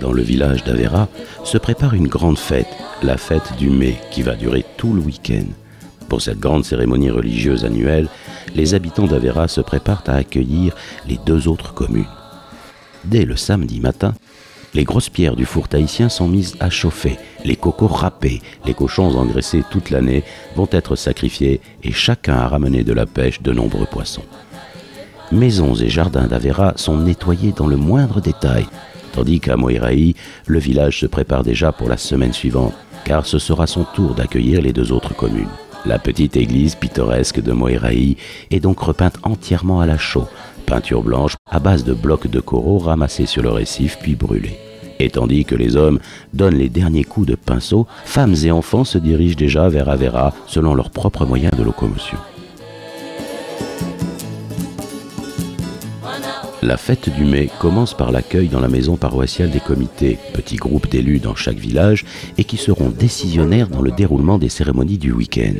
Dans le village d'Avera se prépare une grande fête, la fête du mai, qui va durer tout le week-end. Pour cette grande cérémonie religieuse annuelle, les habitants d'Avera se préparent à accueillir les deux autres communes. Dès le samedi matin, les grosses pierres du four tahitien sont mises à chauffer, les cocos râpés, les cochons engraissés toute l'année vont être sacrifiés et chacun a ramené de la pêche de nombreux poissons. Maisons et jardins d'Avera sont nettoyés dans le moindre détail, tandis qu'à Moiraí, le village se prépare déjà pour la semaine suivante, car ce sera son tour d'accueillir les deux autres communes. La petite église pittoresque de Moiraí est donc repeinte entièrement à la chaux, peinture blanche à base de blocs de coraux ramassés sur le récif puis brûlés. Et tandis que les hommes donnent les derniers coups de pinceau, femmes et enfants se dirigent déjà vers Avera selon leurs propres moyens de locomotion. La fête du mai commence par l'accueil dans la maison paroissiale des comités, petits groupes d'élus dans chaque village et qui seront décisionnaires dans le déroulement des cérémonies du week-end.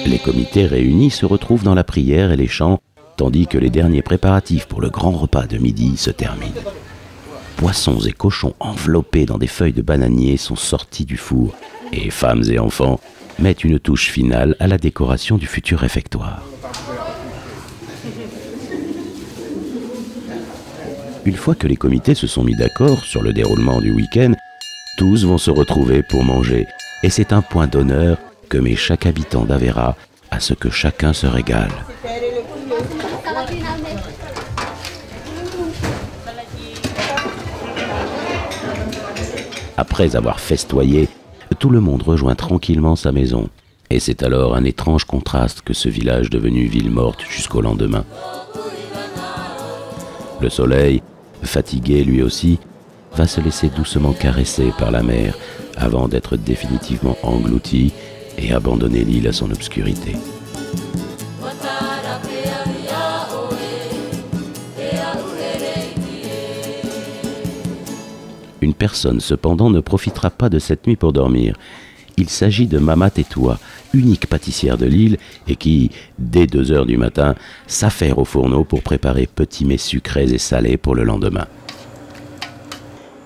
Les comités réunis se retrouvent dans la prière et les chants, tandis que les derniers préparatifs pour le grand repas de midi se terminent. Poissons et cochons enveloppés dans des feuilles de bananier sont sortis du four, et femmes et enfants mettent une touche finale à la décoration du futur réfectoire. Une fois que les comités se sont mis d'accord sur le déroulement du week-end, tous vont se retrouver pour manger, et c'est un point d'honneur que met chaque habitant d'Avera à ce que chacun se régale. Après avoir festoyé, tout le monde rejoint tranquillement sa maison. Et c'est alors un étrange contraste que ce village devenu ville morte jusqu'au lendemain. Le soleil, fatigué lui aussi, va se laisser doucement caresser par la mer avant d'être définitivement englouti et abandonner l'île à son obscurité. Une personne cependant ne profitera pas de cette nuit pour dormir. Il s'agit de Mama Tetua, unique pâtissière de l'île et qui, dès 2 heures du matin, s'affaire au fourneau pour préparer petits mets sucrés et salés pour le lendemain.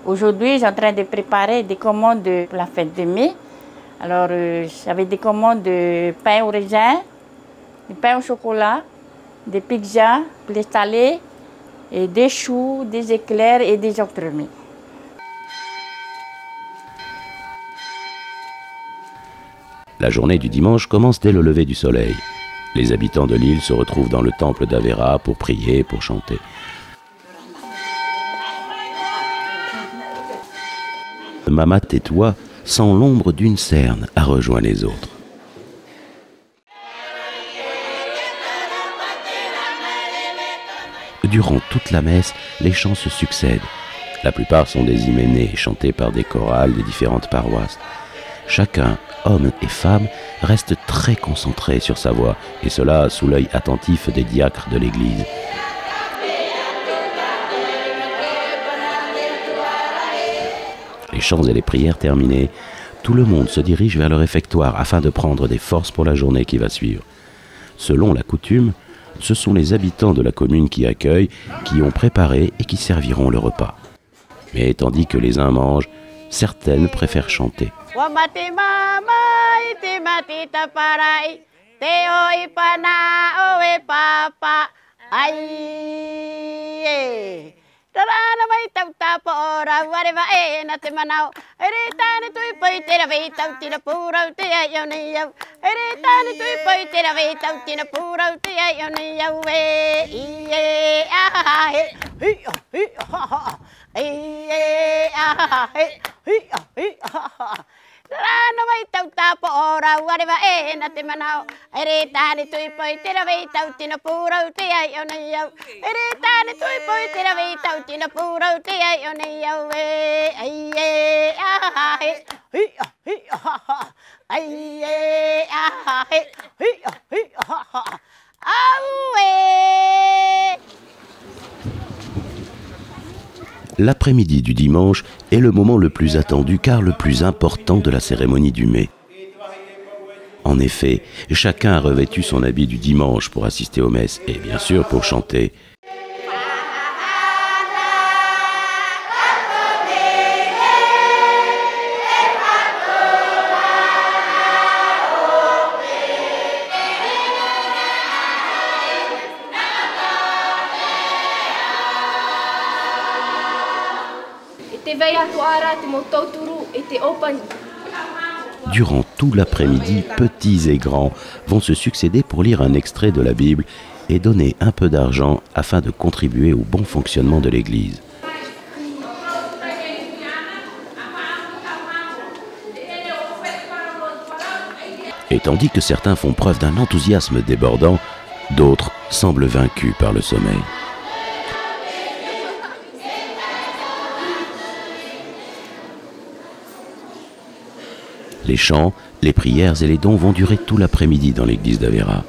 Aujourd'hui, j'ai en train de préparer des commandes pour la fête de mai. Alors, j'avais des commandes de pain au raisin, de pain au chocolat, des pizzas, des salés, et des choux, des éclairs et des entremets. La journée du dimanche commence dès le lever du soleil. Les habitants de l'île se retrouvent dans le temple d'Avera pour prier, pour chanter. Mama Tetua, sans l'ombre d'une cerne, a rejoint les autres. Durant toute la messe, les chants se succèdent. La plupart sont des hyménées chantés par des chorales des différentes paroisses. Chacun, hommes et femmes, reste très concentré sur sa voix, et cela sous l'œil attentif des diacres de l'église. Les chants et les prières terminés, tout le monde se dirige vers le réfectoire afin de prendre des forces pour la journée qui va suivre. Selon la coutume, ce sont les habitants de la commune qui accueillent, qui ont préparé et qui serviront le repas. Mais tandis que les uns mangent, certaines préfèrent chanter. Rano vai tau tapo ora wareva e na te manao ere tani tui poi tira vei tau tina pura uti ai ona iau ere tani tui poi tira vei tau tina pura uti ai ona iau ai e ah he hi hi ai e ah he hi au e. L'après-midi du dimanche est le moment le plus attendu car le plus important de la cérémonie du mai. En effet, chacun a revêtu son habit du dimanche pour assister aux messes et bien sûr pour chanter. Durant tout l'après-midi, petits et grands vont se succéder pour lire un extrait de la Bible et donner un peu d'argent afin de contribuer au bon fonctionnement de l'Église. Et tandis que certains font preuve d'un enthousiasme débordant, d'autres semblent vaincus par le sommeil. Les chants, les prières et les dons vont durer tout l'après-midi dans l'église d'Avera.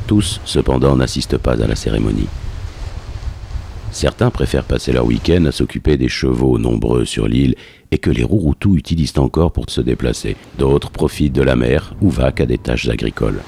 Tous, cependant, n'assistent pas à la cérémonie. Certains préfèrent passer leur week-end à s'occuper des chevaux nombreux sur l'île et que les Rouroutous utilisent encore pour se déplacer. D'autres profitent de la mer ou vaquent à des tâches agricoles.